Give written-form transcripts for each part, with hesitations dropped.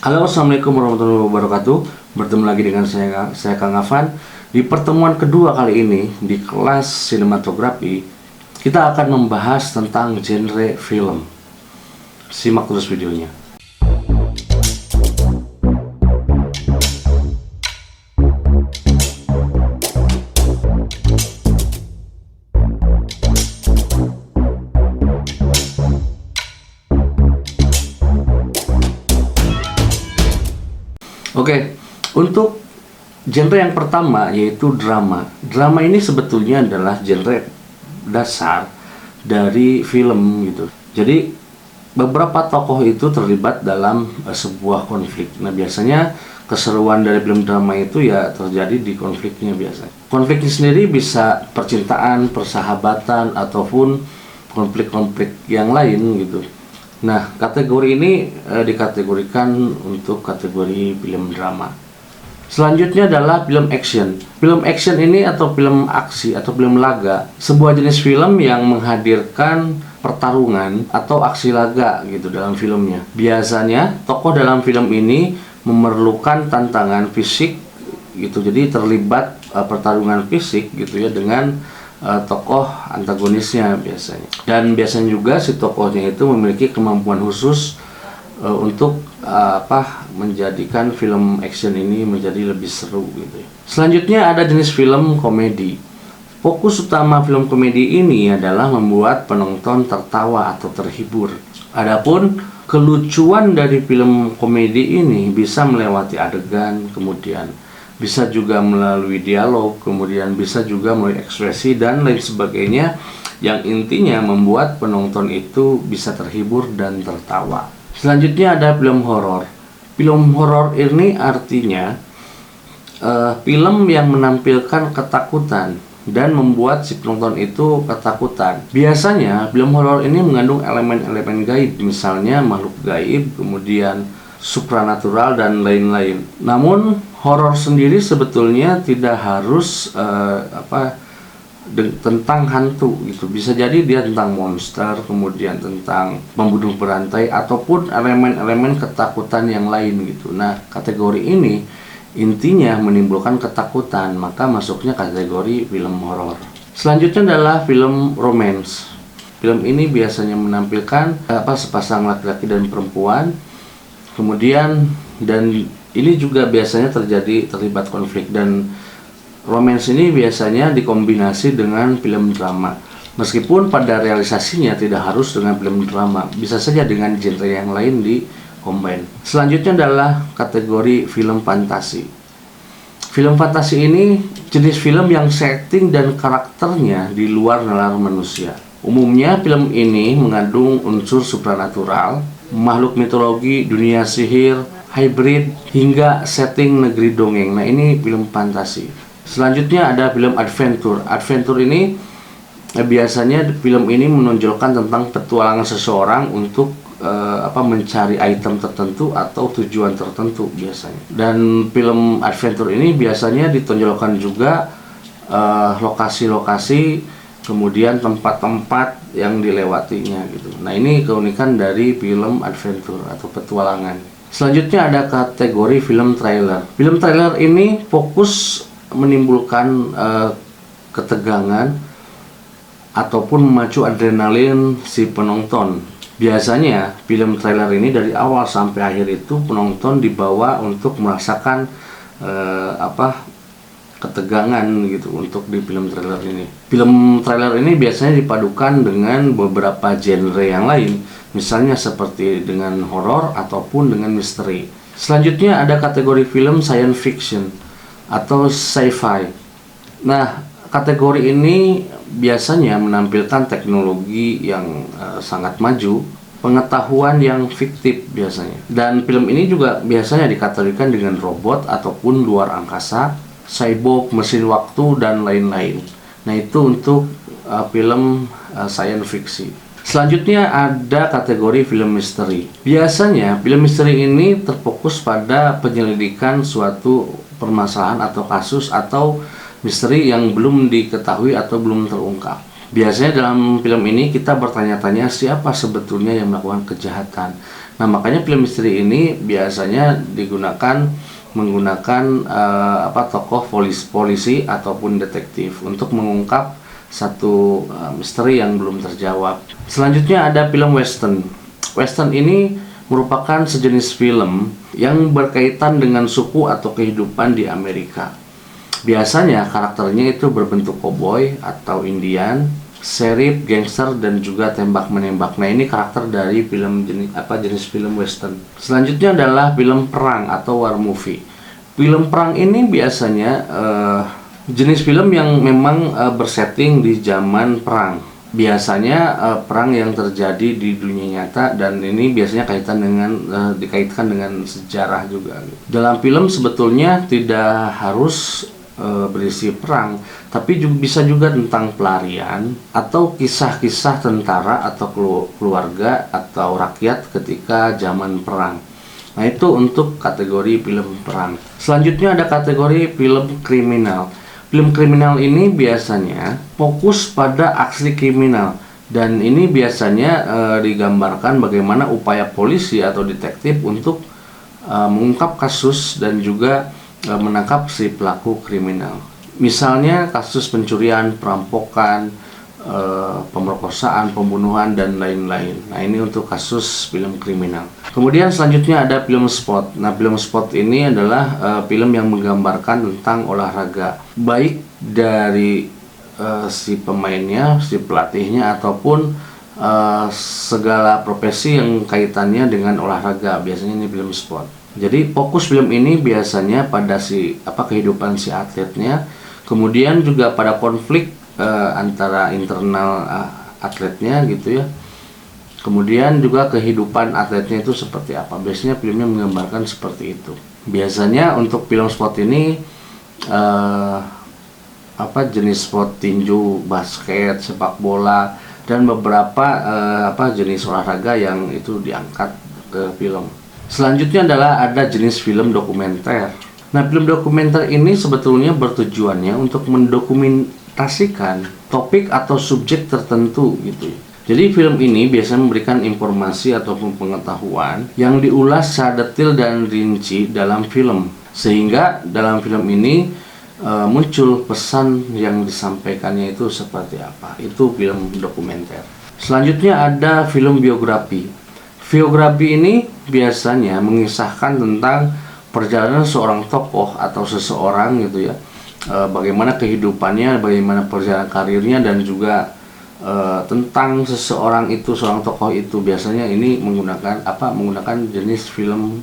Halo, assalamualaikum warahmatullahi wabarakatuh. Bertemu lagi dengan saya Kang Afan. Di pertemuan kedua kali ini di kelas sinematografi, kita akan membahas tentang genre film. Simak terus videonya. Oke, untuk genre yang pertama yaitu drama. Drama ini sebetulnya adalah genre dasar dari film gitu. Jadi beberapa tokoh itu terlibat dalam sebuah konflik. Nah, biasanya keseruan dari film drama itu ya terjadi di konfliknya biasanya. Konfliknya sendiri bisa percintaan, persahabatan, ataupun konflik-konflik yang lain gitu. Nah, kategori ini dikategorikan untuk kategori film drama. Selanjutnya adalah film action. Film action ini atau film aksi atau film laga, sebuah jenis film yang menghadirkan pertarungan atau aksi laga gitu dalam filmnya. Biasanya tokoh dalam film ini memerlukan tantangan fisik gitu. Jadi terlibat pertarungan fisik gitu ya dengan tokoh antagonisnya biasanya. Dan biasanya juga si tokohnya itu memiliki kemampuan khusus untuk menjadikan film action ini menjadi lebih seru gitu ya. Selanjutnya ada jenis film komedi. Fokus utama film komedi ini adalah membuat penonton tertawa atau terhibur. Adapun kelucuan dari film komedi ini bisa melewati adegan, kemudian bisa juga melalui dialog, kemudian bisa juga melalui ekspresi dan lain sebagainya, yang intinya membuat penonton itu bisa terhibur dan tertawa. Selanjutnya ada film horor. Film horor ini artinya film yang menampilkan ketakutan dan membuat si penonton itu ketakutan. Biasanya film horor ini mengandung elemen-elemen gaib, misalnya makhluk gaib, kemudian supranatural dan lain-lain. Namun horor sendiri sebetulnya tidak harus tentang hantu gitu. Bisa jadi dia tentang monster, kemudian tentang pembunuh berantai ataupun elemen-elemen ketakutan yang lain gitu. Nah, kategori ini intinya menimbulkan ketakutan, maka masuknya kategori film horor. Selanjutnya adalah film romance. Film ini biasanya menampilkan sepasang laki-laki dan perempuan. Kemudian ini juga biasanya terlibat konflik, dan romance ini biasanya dikombinasi dengan film drama. Meskipun pada realisasinya tidak harus dengan film drama, bisa saja dengan genre yang lain di-combine. Selanjutnya adalah kategori film fantasi. Film fantasi ini jenis film yang setting dan karakternya di luar nalar manusia. Umumnya film ini mengandung unsur supranatural, makhluk mitologi, dunia sihir, hybrid, hingga setting negeri dongeng. Nah, ini film fantasi. Selanjutnya ada film adventure. Adventure ini biasanya film ini menonjolkan tentang petualangan seseorang untuk mencari item tertentu atau tujuan tertentu biasanya. Dan film adventure ini biasanya ditonjolkan juga lokasi-lokasi, kemudian tempat-tempat yang dilewatinya gitu. Nah, ini keunikan dari film adventure atau petualangan. Selanjutnya ada kategori film trailer. Film trailer ini fokus menimbulkan ketegangan ataupun memacu adrenalin si penonton. Biasanya film trailer ini dari awal sampai akhir itu penonton dibawa untuk merasakan ketegangan gitu untuk di film trailer ini. Film trailer ini biasanya dipadukan dengan beberapa genre yang lain, misalnya seperti dengan horor ataupun dengan misteri. Selanjutnya ada kategori film science fiction atau sci-fi. Nah, kategori ini biasanya menampilkan teknologi yang sangat maju, pengetahuan yang fiktif biasanya. Dan film ini juga biasanya dikategorikan dengan robot ataupun luar angkasa, cyborg, mesin waktu, dan lain-lain. Nah, itu untuk film science fiction. Selanjutnya ada kategori film misteri. Biasanya film misteri ini terfokus pada penyelidikan suatu permasalahan atau kasus atau misteri yang belum diketahui atau belum terungkap. Biasanya dalam film ini kita bertanya-tanya siapa sebetulnya yang melakukan kejahatan. Nah, makanya film misteri ini biasanya menggunakan tokoh polisi ataupun detektif untuk mengungkap satu misteri yang belum terjawab. Selanjutnya ada film western. Western ini merupakan sejenis film yang berkaitan dengan suku atau kehidupan di Amerika. Biasanya karakternya itu berbentuk koboi atau Indian, sheriff, gangster, dan juga tembak-menembak. Nah, ini karakter dari jenis film western. Selanjutnya adalah film perang atau war movie. Film perang ini biasanya jenis film yang memang bersetting di zaman perang. Biasanya perang yang terjadi di dunia nyata, dan ini biasanya dikaitkan dengan sejarah juga. Dalam film sebetulnya tidak harus berisi perang, tapi bisa juga tentang pelarian atau kisah-kisah tentara atau keluarga atau rakyat ketika zaman perang. Nah, itu untuk kategori film perang. Selanjutnya ada kategori film kriminal. Film kriminal ini biasanya fokus pada aksi kriminal, dan ini biasanya digambarkan bagaimana upaya polisi atau detektif untuk mengungkap kasus dan juga menangkap si pelaku kriminal. Misalnya kasus pencurian, perampokan, pemerkosaan, pembunuhan, dan lain-lain. Nah, ini untuk kasus film kriminal. Kemudian selanjutnya ada film sport. Nah, film sport ini adalah film yang menggambarkan tentang olahraga, baik dari si pemainnya, si pelatihnya, ataupun segala profesi yang kaitannya dengan olahraga. Biasanya ini film sport. Jadi fokus film ini biasanya pada kehidupan si atletnya, kemudian juga pada konflik antara internal atletnya gitu ya. Kemudian juga kehidupan atletnya itu seperti apa. Biasanya filmnya menggambarkan seperti itu. Biasanya untuk film sport ini jenis sport tinju, basket, sepak bola, dan beberapa jenis olahraga yang itu diangkat ke film. Selanjutnya adalah ada jenis film dokumenter. Nah, film dokumenter ini sebetulnya bertujuannya untuk mendokumentasikan topik atau subjek tertentu gitu. Jadi film ini biasanya memberikan informasi ataupun pengetahuan yang diulas secara detail dan rinci dalam film, sehingga dalam film ini muncul pesan yang disampaikannya itu seperti apa. Itu film dokumenter. Selanjutnya ada film biografi. Biografi ini biasanya mengisahkan tentang perjalanan seorang tokoh atau seseorang gitu ya, bagaimana kehidupannya, bagaimana perjalanan karirnya, dan juga tentang seorang tokoh itu. Biasanya ini menggunakan jenis film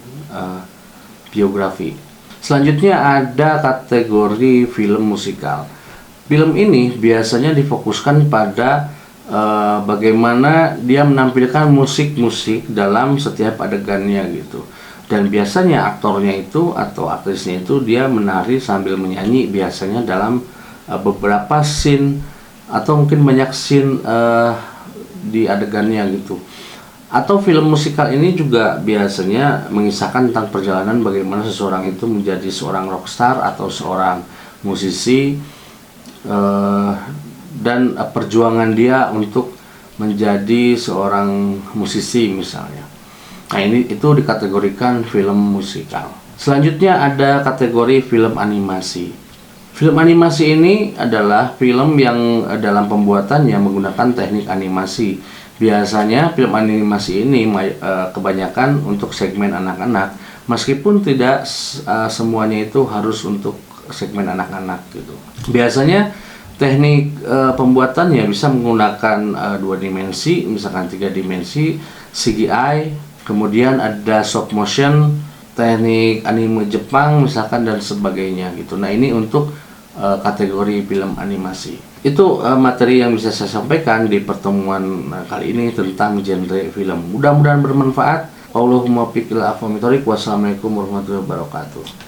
biografi. Selanjutnya ada kategori film musikal. Film ini biasanya difokuskan pada bagaimana dia menampilkan musik-musik dalam setiap adegannya gitu. Dan biasanya aktornya itu atau aktrisnya itu dia menari sambil menyanyi, biasanya dalam beberapa scene atau mungkin banyak scene di adegannya gitu. Atau film musikal ini juga biasanya mengisahkan tentang perjalanan bagaimana seseorang itu menjadi seorang rockstar atau seorang musisi, dan perjuangan dia untuk menjadi seorang musisi misalnya. Nah, itu dikategorikan film musikal. Selanjutnya ada kategori film animasi. Film animasi ini adalah film yang dalam pembuatannya menggunakan teknik animasi. Biasanya film animasi ini kebanyakan untuk segmen anak-anak, meskipun tidak semuanya itu harus untuk segmen anak-anak gitu. Biasanya teknik pembuatannya bisa menggunakan 2 dimensi, misalkan 3 dimensi, CGI, kemudian ada stop motion, teknik anime Jepang misalkan, dan sebagainya gitu. Nah, ini untuk kategori film animasi. Itu materi yang bisa saya sampaikan di pertemuan kali ini tentang genre film. Mudah-mudahan bermanfaat. Allahumma fiqil afamitorik. Wassalamualaikum warahmatullahi wabarakatuh.